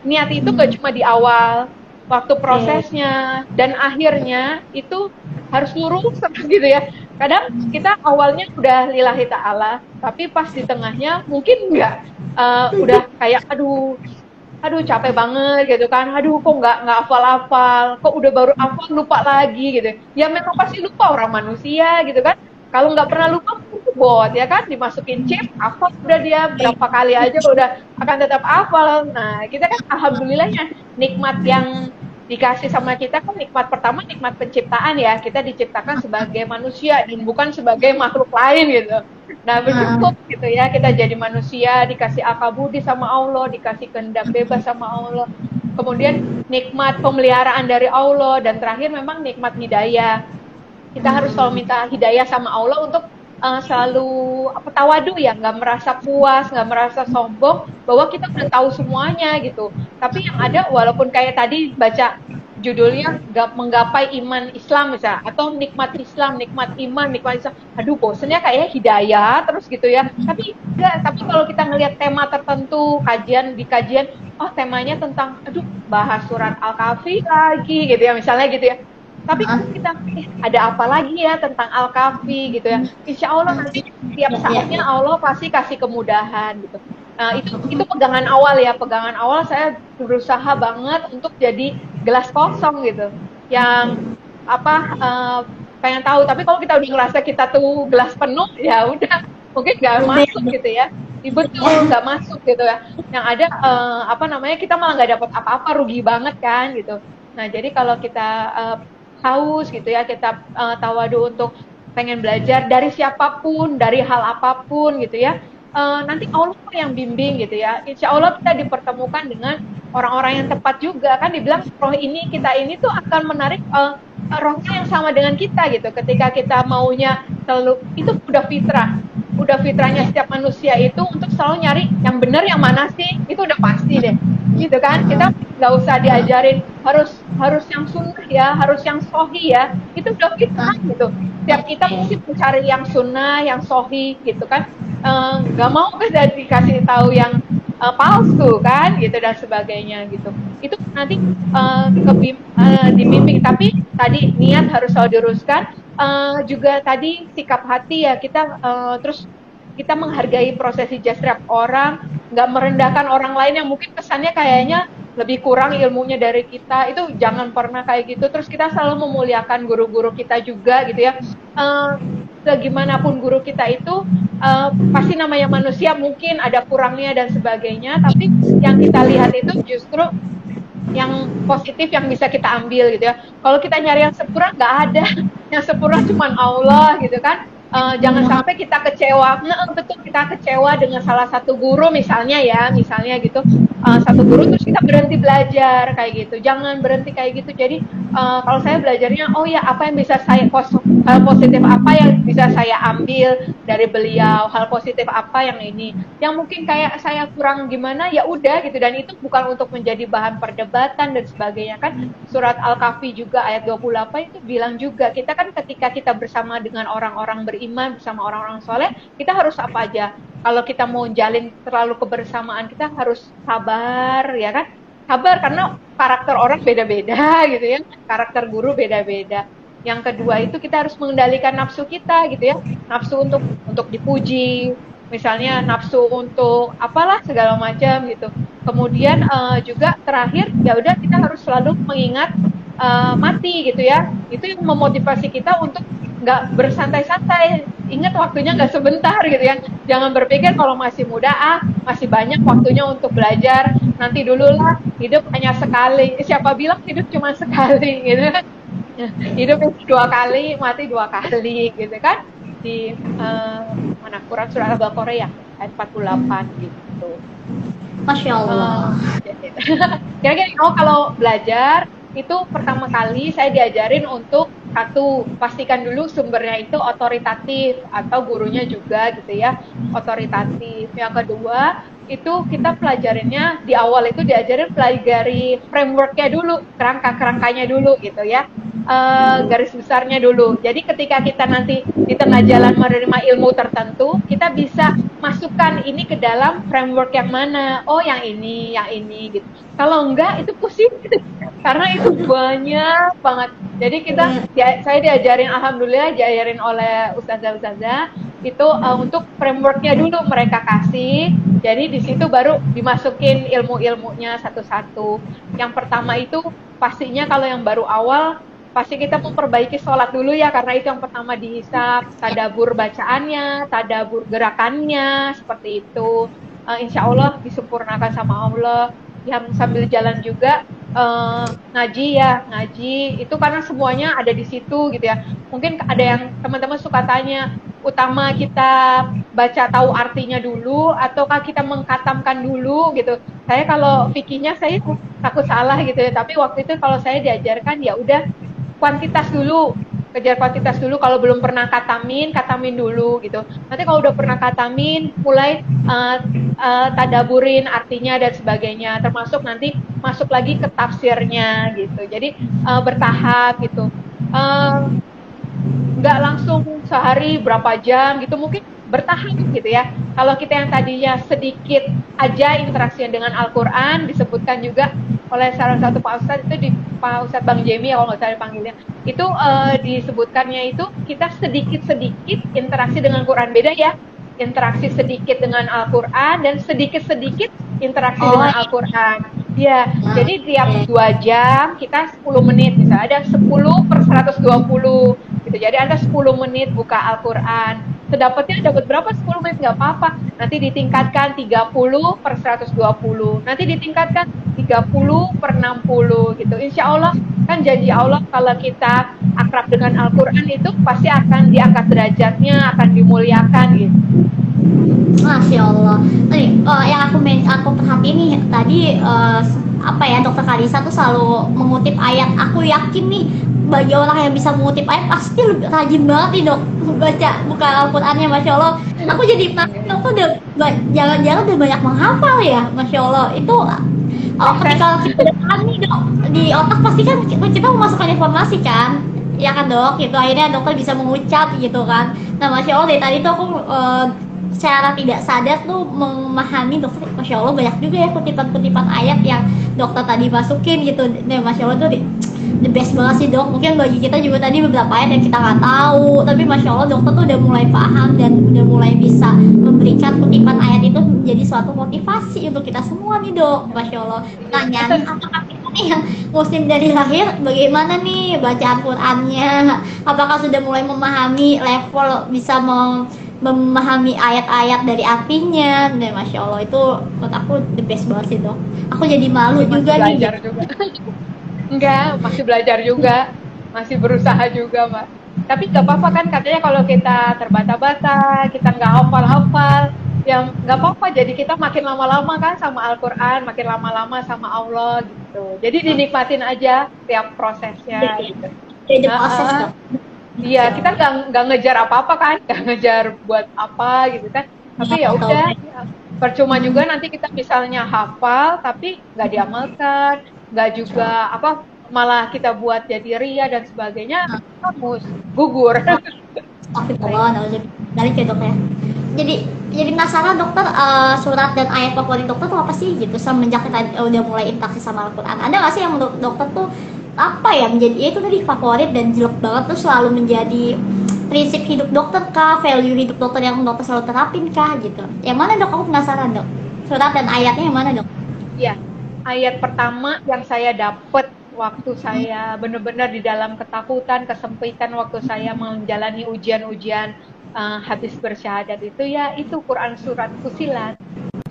Niat itu nggak cuma di awal, waktu prosesnya dan akhirnya itu harus lurus gitu ya. Kadang kita awalnya udah lillahi ta'ala, tapi pas di tengahnya mungkin enggak, udah kayak aduh capek banget gitu kan, aduh kok nggak hafal-hafal, kok udah baru hafal lupa lagi gitu ya. Memang pasti lupa, orang manusia gitu kan. Kalau nggak pernah lupa bot ya kan, dimasukin chip hafal udah, dia berapa kali aja udah akan tetap hafal. Nah kita kan alhamdulillahnya nikmat yang dikasih sama kita kan, nikmat pertama nikmat penciptaan ya, kita diciptakan sebagai manusia dan bukan sebagai makhluk lain gitu. Nah bersyukur gitu ya, kita jadi manusia, dikasih akal budi sama Allah, dikasih kehendak bebas sama Allah, kemudian nikmat pemeliharaan dari Allah, dan terakhir memang nikmat hidayah. Kita harus selalu minta hidayah sama Allah untuk selalu tawadu ya, nggak merasa puas, nggak merasa sombong bahwa kita udah tahu semuanya gitu. Tapi yang ada, walaupun kayak tadi baca judulnya menggapai iman Islam misalnya, atau nikmat Islam, nikmat iman, nikmat Islam, aduh bosennya kayaknya hidayah terus gitu ya. Tapi enggak, tapi kalau kita ngelihat tema tertentu, kajian, oh temanya tentang bahas surat Al-Kahfi lagi gitu ya misalnya gitu ya. Tapi kalau kita ada apa lagi ya tentang Al-Kahfi gitu ya, insya Allah nanti tiap saatnya Allah pasti kasih kemudahan gitu. Nah, itu pegangan awal ya, pegangan awal saya berusaha banget untuk jadi gelas kosong gitu, yang pengen tahu. Tapi kalau kita udah ngerasa kita tuh gelas penuh, ya udah mungkin nggak masuk gitu ya, betul nggak masuk gitu ya. Yang ada kita malah nggak dapat apa-apa, rugi banget kan gitu. Nah jadi kalau kita haus gitu ya, kita tawadu untuk pengen belajar dari siapapun, dari hal apapun gitu ya, nanti Allah yang bimbing gitu ya. Insya Allah kita dipertemukan dengan orang-orang yang tepat juga, kan dibilang roh ini, kita ini tuh akan menarik rohnya yang sama dengan kita gitu. Ketika kita maunya selalu, itu udah fitrahnya setiap manusia itu untuk selalu nyari yang benar yang mana sih, itu udah pasti deh gitu kan. Kita nggak usah diajarin harus yang sunnah ya, harus yang sohi ya, itu udah fitrah gitu. Setiap kita mesti mencari yang sunnah, yang sohi gitu kan. Nggak mau kan dikasih tahu yang palsu kan gitu dan sebagainya gitu. Itu nanti dibimbing. Tapi tadi niat harus selalu diluruskan, juga tadi sikap hati ya, kita terus kita menghargai proses hijaz setiap orang, nggak merendahkan orang lain yang mungkin kesannya kayaknya lebih kurang ilmunya dari kita. Itu jangan pernah kayak gitu. Terus kita selalu memuliakan guru-guru kita juga gitu ya. Segimanapun guru kita itu pasti namanya manusia, mungkin ada kurangnya dan sebagainya, tapi yang kita lihat itu justru yang positif yang bisa kita ambil gitu ya. Kalau kita nyari yang sempurna, nggak ada. Yang sempurna cuma Allah gitu kan. Jangan sampai kita kecewa. Betul, kita kecewa dengan salah satu guru misalnya gitu, satu guru terus kita berhenti belajar kayak gitu. Jangan berhenti kayak gitu. Jadi kalau saya belajarnya, oh ya, apa yang bisa saya hal positif apa yang bisa saya ambil dari beliau, hal positif apa yang ini, yang mungkin kayak saya kurang gimana, ya udah gitu. Dan itu bukan untuk menjadi bahan perdebatan dan sebagainya kan. Surat Al-Kahfi juga ayat 28 itu bilang juga, kita kan ketika kita bersama dengan orang-orang beriman, bersama orang-orang soleh, kita harus apa aja. Kalau kita mau jalin terlalu kebersamaan, kita harus sabar ya kan. Sabar karena karakter orang beda-beda gitu ya, karakter guru beda-beda. Yang kedua itu kita harus mengendalikan nafsu kita gitu ya, nafsu untuk dipuji, misalnya nafsu untuk apalah segala macam gitu. Kemudian juga terakhir ya udah, kita harus selalu mengingat mati gitu ya. Itu yang memotivasi kita untuk nggak bersantai-santai. Ingat waktunya nggak sebentar gitu ya. Jangan berpikir kalau masih muda, masih banyak waktunya untuk belajar. Nanti dulu lah, hidup hanya sekali. Siapa bilang hidup cuma sekali gitu kan? Hidup 2 kali, mati 2 kali gitu kan. Di mana Quran surah Al-Baqarah ya, ayat 48 gitu. Masya Allah. Kira-kira kalau belajar itu pertama kali saya diajarin untuk satu, pastikan dulu sumbernya itu otoritatif atau gurunya juga gitu ya, otoritatif. Yang kedua itu kita pelajarinnya di awal itu diajarin pelajari frameworknya dulu, kerangkanya dulu gitu ya, garis besarnya dulu. Jadi ketika kita nanti di tengah jalan menerima ilmu tertentu, kita bisa masukkan ini ke dalam framework yang mana. Oh yang ini gitu. Kalau enggak itu pusing karena itu banyak banget. Jadi saya diajarin, alhamdulillah diajarin oleh ustazah itu untuk frameworknya dulu mereka kasih. Jadi di situ baru dimasukin ilmu-ilmunya satu-satu. Yang pertama itu pastinya kalau yang baru awal pasti kita memperbaiki sholat dulu ya, karena itu yang pertama dihisab, tadabur bacaannya, tadabur gerakannya, seperti itu. Insya Allah disempurnakan sama Allah. Yang sambil jalan juga ngaji itu karena semuanya ada di situ gitu ya. Mungkin ada yang teman-teman suka tanya, utama kita baca tahu artinya dulu ataukah kita mengkatamkan dulu gitu. Saya kalau fikihnya saya takut salah gitu ya, tapi waktu itu kalau saya diajarkan ya udah kuantitas dulu, kejar kuantitas dulu. Kalau belum pernah katamin dulu gitu. Nanti kalau udah pernah katamin, mulai tadaburin artinya dan sebagainya, termasuk nanti masuk lagi ke tafsirnya gitu. Jadi bertahap gitu, nggak langsung sehari berapa jam gitu, mungkin bertahap gitu ya. Kalau kita yang tadinya sedikit aja interaksinya dengan Al-Quran, disebutkan juga oleh salah satu Pak Ustadz itu, di Pak Ustadz Bang Jemi kalau nggak salah dipanggilnya, itu disebutkannya itu kita sedikit-sedikit interaksi dengan Quran, beda ya, interaksi sedikit dengan Al-Quran dan sedikit-sedikit interaksi dengan Al-Quran. Ya, jadi tiap 2 jam kita 10 menit, misalnya ada 10 per 120 gitu. Jadi Anda 10 menit buka Al-Quran. Sedapatnya dapat berapa? 10 menit nggak apa-apa. Nanti ditingkatkan 30 per 120. Nanti ditingkatkan 30 per 60 gitu. Insya Allah kan janji Allah kalau kita akrab dengan Al-Quran itu pasti akan diangkat derajatnya, akan dimuliakan gitu. Masya Allah. Nih, yang aku perhatiin nih tadi apa ya, Dokter Kalisa tuh selalu mengutip ayat. Aku yakin nih bagi orang yang bisa mengutip ayat pasti lebih rajin banget nih dok baca buka Al-Qurannya. Masya Allah. Aku jadi takut dok tuh jangan-jangan udah banyak menghafal ya. Masya Allah. Itu ketika kita nih dok di otak pasti kan kita memasukkan informasi kan. Ya kan dok, itu akhirnya dokter bisa mengucap gitu kan. Nah Masya Allah dari tadi tuh aku secara tidak sadar tuh memahami dokter, Masya Allah banyak juga ya kutipan-kutipan ayat yang dokter tadi masukin gitu. Nah Masya Allah tuh the best banget sih dok. Mungkin bagi kita juga tadi beberapa ayat yang kita nggak tahu, tapi Masya Allah dokter tuh udah mulai paham dan udah mulai bisa memberikan kutipan ayat itu menjadi suatu motivasi untuk kita semua nih dok. Masya Allah. Pertanyaan, apakah kita nih yang muslim dari lahir bagaimana nih bacaan Qurannya? Apakah sudah mulai memahami level bisa memahami ayat-ayat dari artinya? Dan Masya Allah itu menurut aku the best banget sih dok. Aku jadi malu masih juga nih. Belajar juga. Enggak, masih belajar juga, masih berusaha juga Mbak. Tapi nggak apa-apa kan katanya kalau kita terbata-bata, kita nggak hafal-hafal, yang nggak apa-apa. Jadi kita makin lama-lama kan sama Al-Quran, makin lama-lama sama Allah gitu. Jadi dinikmatin aja tiap prosesnya. Gitu. Jadi proses dok. Iya, kita nggak ngejar apa-apa kan, nggak ngejar buat apa gitu kan. Tapi ya udah, percuma juga nanti kita misalnya hafal tapi nggak diamalkan, nggak juga apa, malah kita buat jadi ria dan sebagainya, kamus gugur. Astagfirullah, balik ya dok ya. Jadi penasaran dokter, surat dan ayat favorit dokter tuh apa sih gitu semenjak kita udah mulai interaksi sama Al-Quran? Ada nggak sih yang menurut dokter tuh apa ya menjadi itu tadi favorit dan jelek banget tuh selalu menjadi prinsip hidup dokter kah, value hidup dokter yang dokter selalu terapin kah gitu? Yang mana dok? Aku penasaran dok. Surat dan ayatnya yang mana dok? Iya, ayat pertama yang saya dapat waktu saya benar-benar di dalam ketakutan, kesempitan, waktu saya menjalani ujian-ujian habis bersyahadat itu ya itu Quran surat Fussilat,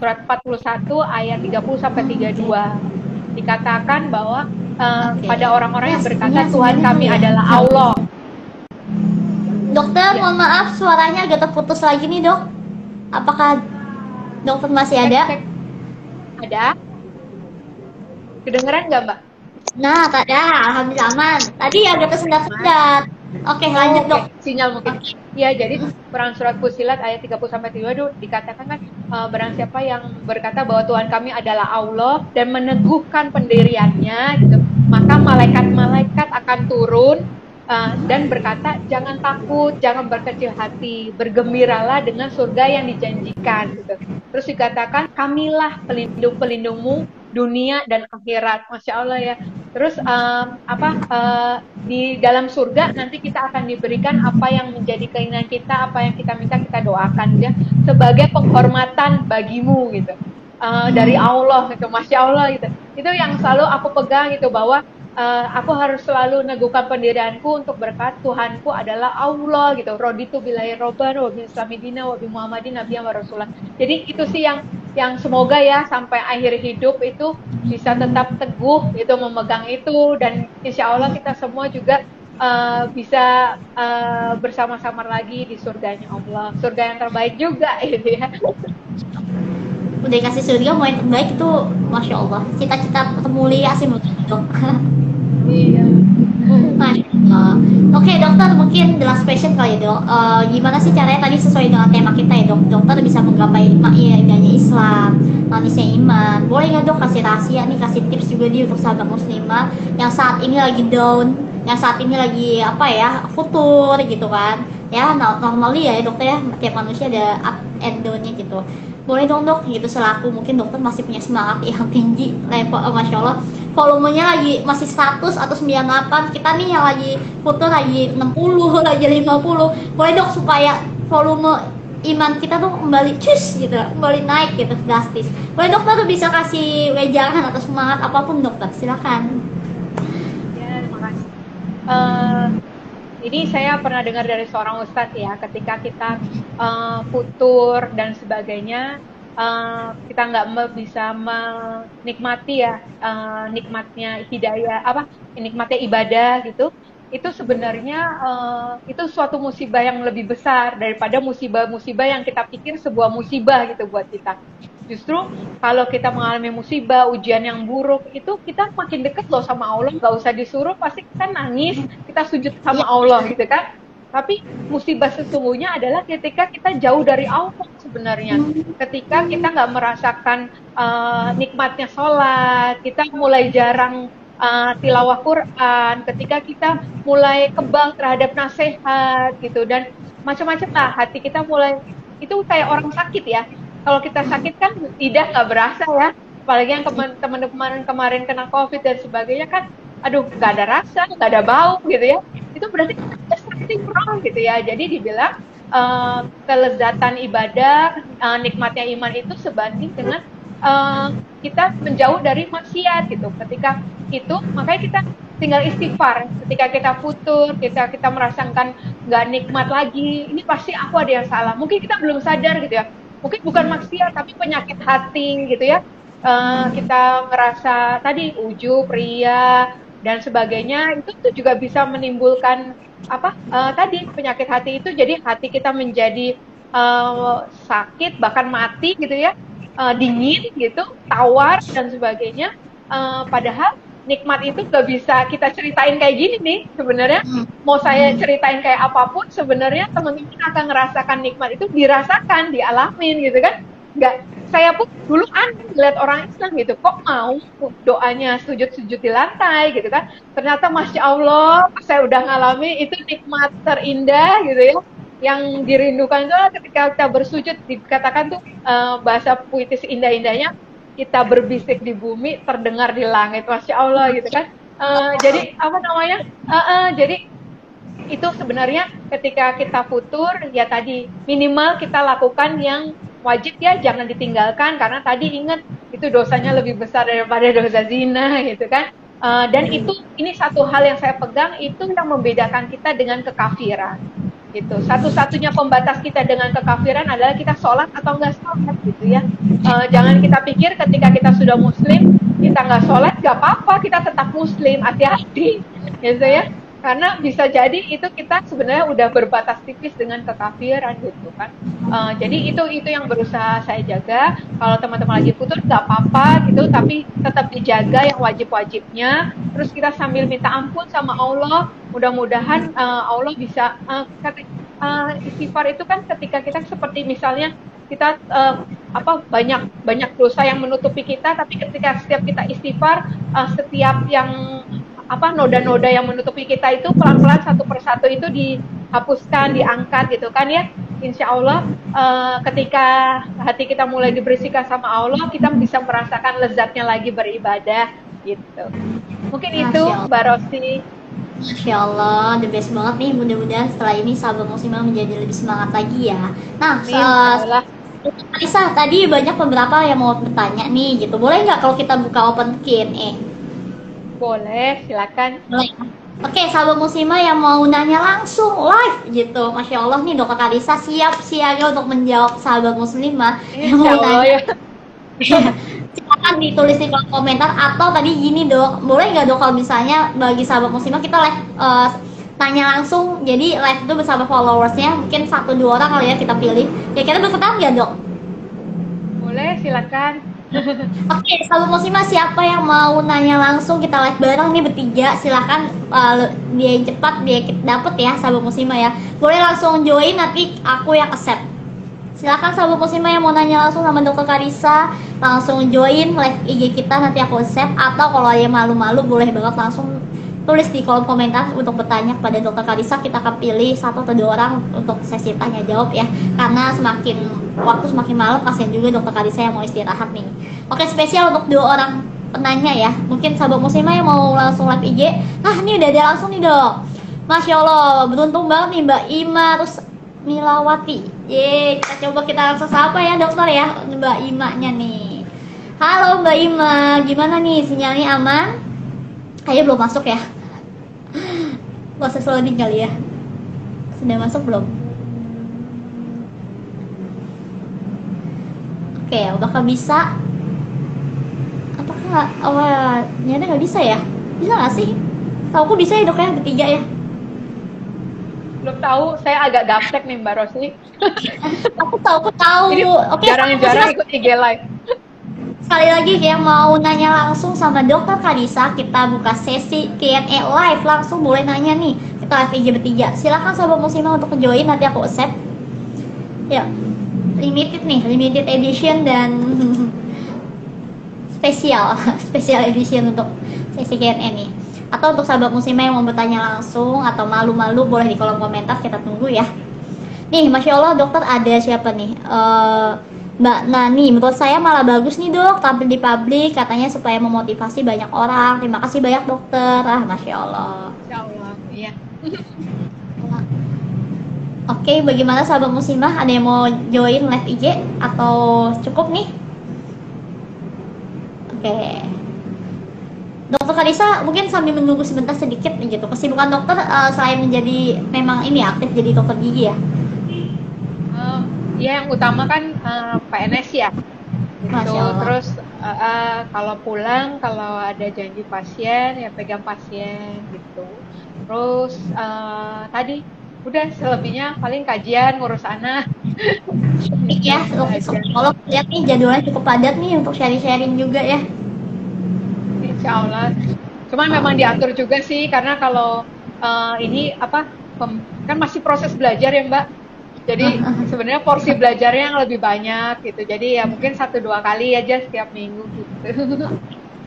surat 41 ayat 30 sampai 32. Dikatakan bahwa pada orang-orang yang berkata Tuhan kami adalah Allah. Dokter, mohon maaf suaranya agak terputus lagi nih dok. Apakah dokter masih ada? Ada. Kedengeran nggak Mbak? Nah, tak ada. Alhamdulillah aman. Tadi agak tersendat-sendat. Oke, lanjut dok. Sinyal mungkin. Ya, jadi Quran surat Fussilat ayat 30 sampai 32 dikatakan kan barang siapa yang berkata bahwa Tuhan kami adalah Allah dan meneguhkan pendiriannya gitu, maka malaikat-malaikat akan turun dan berkata jangan takut, jangan berkecil hati, bergembiralah dengan surga yang dijanjikan gitu. Terus dikatakan kamilah pelindung-pelindungmu dunia dan akhirat. Masya Allah ya. Terus di dalam surga nanti kita akan diberikan apa yang menjadi keinginan kita, apa yang kita minta kita doakan ya, sebagai penghormatan bagimu gitu, dari Allah gitu. Masya Allah gitu. Itu yang selalu aku pegang gitu, bahwa aku harus selalu neguhkan pendirianku untuk berkat Tuhanku adalah Allah gitu. Raditu billahi robban wa bil islami dina wa bi Muhammadin nabiyyan wa rasulah. Jadi itu sih yang semoga ya sampai akhir hidup itu bisa tetap teguh itu memegang itu, dan insya Allah kita semua juga bisa bersama-sama lagi di surganya Allah, surga yang terbaik juga gitu ya. Udah dikasih surga mau yang terbaik itu Masya Allah, cita-cita termulia sih menurut dok. Iya. Masya Allah. Oke dokter, mungkin the last question kali ya dok. Gimana sih caranya tadi sesuai dengan tema kita ya dok, dokter bisa menggapai indahnya Islam, manisnya iman. Boleh nggak dok kasih rahasia nih, kasih tips juga nih untuk sahabat muslimah yang saat ini lagi down, yang saat ini lagi apa ya, futur gitu kan ya, normally ya dokter ya, tiap manusia ada up and down-nya gitu. boleh dong dok gitu, selaku mungkin dokter masih punya semangat yang tinggi level, masya Allah volumenya lagi masih 100 atau 98, kita nih yang lagi putus lagi 60 lagi 50, boleh dok supaya volume iman kita tuh kembali cus gitu, kembali naik gitu drastis, boleh dokter tuh bisa kasih wejangan atau semangat apapun dokter, silakan. Ya, terima kasih. Ini saya pernah dengar dari seorang ustadz ya, ketika kita futur dan sebagainya, kita nggak bisa menikmati ya, nikmatnya hidayah, nikmatnya ibadah gitu. Itu sebenarnya itu suatu musibah yang lebih besar daripada musibah-musibah yang kita pikir sebuah musibah gitu buat kita. Justru kalau kita mengalami musibah, ujian yang buruk, itu kita makin dekat loh sama Allah. Gak usah disuruh, pasti kita nangis, kita sujud sama Allah gitu kan. Tapi musibah sesungguhnya adalah ketika kita jauh dari Allah sebenarnya. Ketika kita nggak merasakan nikmatnya sholat, kita mulai jarang tilawah Quran, ketika kita mulai kebal terhadap nasihat gitu, dan macam-macam lah, hati kita mulai, itu kayak orang sakit ya. Kalau kita sakit kan tidak nggak berasa ya, apalagi yang teman-teman kemarin kena COVID dan sebagainya kan, aduh nggak ada rasa, nggak ada bau gitu ya, itu berarti ada something wrong gitu ya. Jadi dibilang kelezatan ibadah, nikmatnya iman itu sebanding dengan kita menjauh dari maksiat gitu. Ketika itu makanya kita tinggal istighfar. Ketika kita futur, kita merasakan nggak nikmat lagi, ini pasti aku ada yang salah. Mungkin kita belum sadar gitu ya, mungkin bukan maksiat tapi penyakit hati gitu ya. Kita ngerasa tadi ujub, ria dan sebagainya, itu juga bisa menimbulkan tadi penyakit hati itu. Jadi hati kita menjadi sakit, bahkan mati gitu ya, dingin gitu, tawar dan sebagainya. Padahal nikmat itu gak bisa kita ceritain kayak gini nih sebenarnya. Mau saya ceritain kayak apapun, sebenarnya teman-teman akan ngerasakan nikmat itu, dirasakan, dialamin gitu kan. Nggak, saya pun dulu lihat orang Islam gitu, kok mau doanya sujud-sujud di lantai gitu kan. Ternyata Masya Allah, saya udah ngalami itu nikmat terindah gitu ya, yang dirindukan itu ketika kita bersujud. Dikatakan tuh bahasa puitis indah-indahnya, kita berbisik di bumi, terdengar di langit. Masya Allah gitu kan. Jadi jadi itu sebenarnya ketika kita futur ya tadi, minimal kita lakukan yang wajib ya, jangan ditinggalkan, karena tadi ingat itu dosanya lebih besar daripada dosa zina gitu kan. Dan ini satu hal yang saya pegang, itu yang membedakan kita dengan kekafiran gitu. Satu-satunya pembatas kita dengan kekafiran adalah kita sholat atau enggak sholat gitu ya. Jangan kita pikir ketika kita sudah muslim, kita nggak sholat nggak apa-apa, kita tetap muslim. Hati-hati gitu ya, karena bisa jadi itu kita sebenarnya udah berbatas tipis dengan kekafiran gitu kan. Jadi itu yang berusaha saya jaga. Kalau teman-teman lagi putus nggak apa-apa gitu, tapi tetap dijaga yang wajib-wajibnya. Terus kita sambil minta ampun sama Allah. Mudah-mudahan Allah bisa istighfar itu kan ketika kita seperti misalnya kita banyak dosa yang menutupi kita, tapi ketika setiap kita istighfar, setiap yang noda-noda yang menutupi kita itu pelan-pelan satu persatu itu dihapuskan, diangkat gitu kan ya. Insya Allah ketika hati kita mulai dibersihkan sama Allah, kita bisa merasakan lezatnya lagi beribadah gitu. Mungkin itu Mbak Rosi. Masya Allah, the best banget nih. Mudah-mudahan setelah ini sahabat muslimah menjadi lebih semangat lagi ya. Nah, Alisa, tadi banyak beberapa yang mau bertanya nih gitu. Boleh nggak kalau kita buka open Q&A? Boleh, silakan. Oke, sahabat muslimah yang mau nanya langsung live gitu. Masya Allah nih, Dokter Alisa siap siaga untuk menjawab sahabat muslimah yang mau tanya. Silakan ditulis di kolom komentar, atau tadi gini Dok, boleh nggak Dok kalau misalnya bagi sahabat muslimah kita live tanya langsung, jadi live itu bersama followersnya, mungkin 1-2 orang kali ya kita pilih. Ya kita berkenan nggak Dok? Boleh, silakan. Oke, sahabat muslimah siapa yang mau nanya langsung, kita live bareng nih bertiga, silakan dia yang cepat dia dapet ya sahabat muslimah ya. Boleh langsung join, nanti aku yang accept. Silakan sahabat muslimah yang mau nanya langsung sama Dokter Karissa, langsung join live IG kita, nanti aku accept. Atau kalau yang malu-malu boleh banget langsung tulis di kolom komentar untuk bertanya kepada Dokter Karissa. Kita akan pilih 1 atau 2 orang untuk sesi tanya jawab ya, karena semakin waktu semakin malam, kasihan juga dokter Karisa yang mau istirahat nih. Oke, spesial untuk 2 orang penanya ya. Mungkin sahabat muslimah yang mau langsung live IG. Nah, ini udah ada langsung nih dok. Masya Allah, beruntung banget nih Mbak Ima terus Milawati. Kita coba kita langsung sapa ya dokter ya Mbak Ima-nya nih. Halo Mbak Ima, gimana nih sinyalnya aman? Kayaknya belum masuk ya. Proses loading kali ya. Sudah masuk belum? Oke, apakah bisa? Apakah ternyata nggak bisa ya? Bisa nggak sih? Tahu aku bisa ya dok ya, bertiga ya. Belum tahu, saya agak gaptek nih Mbak Rosni. Aku tahu. Jadi Oke, jarang-jarang ikut IG live. sekali lagi yang mau nanya langsung sama dokter Karisa, kita buka sesi Q&A live, langsung boleh nanya nih. Kita live IG bertiga. Silahkan sahabat muslimah untuk join, nanti aku accept. Ya, limited nih, limited edition dan special edition untuk sesi Q&A nih. Atau untuk sahabat muslimah yang mau bertanya langsung atau malu-malu boleh di kolom komentar, kita tunggu ya. Nih, Masya Allah dokter ada siapa nih? Mbak Nani, menurut saya malah bagus nih dok, tampil di publik, katanya supaya memotivasi banyak orang. Terima kasih banyak dokter. Masya Allah. Insya Allah, iya. Oke, bagaimana sahabat muslimah? Ada yang mau join live IG atau cukup nih? Oke. Dokter Karisa mungkin sambil menunggu sebentar sedikit gitu. Kesibukan dokter selain menjadi memang ini aktif jadi dokter gigi ya? Ya yang utama kan PNS ya. Gitu. Masya Allah. Terus kalau pulang, kalau ada janji pasien ya pegang pasien gitu. Terus tadi udah selebihnya paling kajian, ngurus anak. Ya, kalau lihat nih jadwalnya cukup padat nih untuk sharing-sharing juga ya. Insya Allah. Cuman memang diatur juga sih karena kalau ini kan masih proses belajar ya Mbak. Jadi sebenarnya porsi belajarnya yang lebih banyak gitu. Jadi ya mungkin 1-2 kali aja setiap minggu gitu.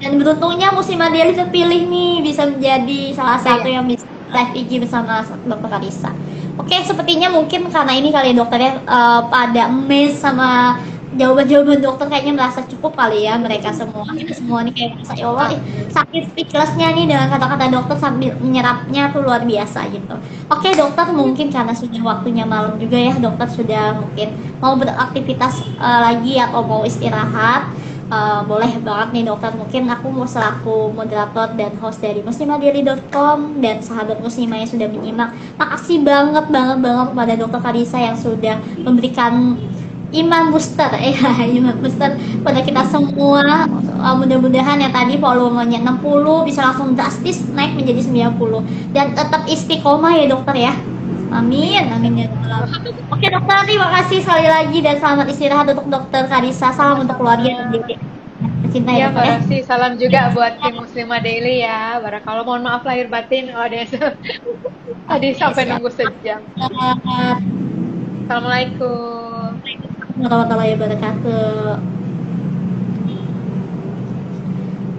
Dan beruntungnya Muslimah Daily terpilih nih bisa menjadi salah satu yang bisa live IG bersama Dokter Karisa. Oke, sepertinya mungkin karena ini kali ya dokternya pada amazed sama jawaban-jawaban dokter, kayaknya merasa cukup kali ya mereka semua. Kita semua nih kayak merasa ya Allah sakit speechlessnya nih dengan kata-kata dokter sambil menyerapnya tuh luar biasa gitu. Oke dokter, mungkin karena sudah waktunya malam juga ya, dokter sudah mungkin mau beraktivitas lagi atau mau istirahat. Boleh banget nih dokter, mungkin aku mau selaku moderator dan host dari muslimadeli.com dan sahabat muslimah yang sudah menyimak, makasih banget kepada dokter Karisa yang sudah memberikan iman booster iman booster pada kita semua. Mudah-mudahan yang tadi volumenya 60 bisa langsung drastis naik menjadi 90 dan tetap istiqomah ya dokter ya. Amin ya Allah. Oke dokter, terima kasih sekali lagi dan selamat istirahat untuk dokter Karisa. Salam untuk keluarga dan diri cinta ya dokter. Makasih, salam juga buat tim Muslimah Daily ya. Barakallah, mohon maaf lahir batin tadi sampai nunggu sejam. Assalamualaikum Warahmatullahi wabarakatuh.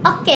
Oke,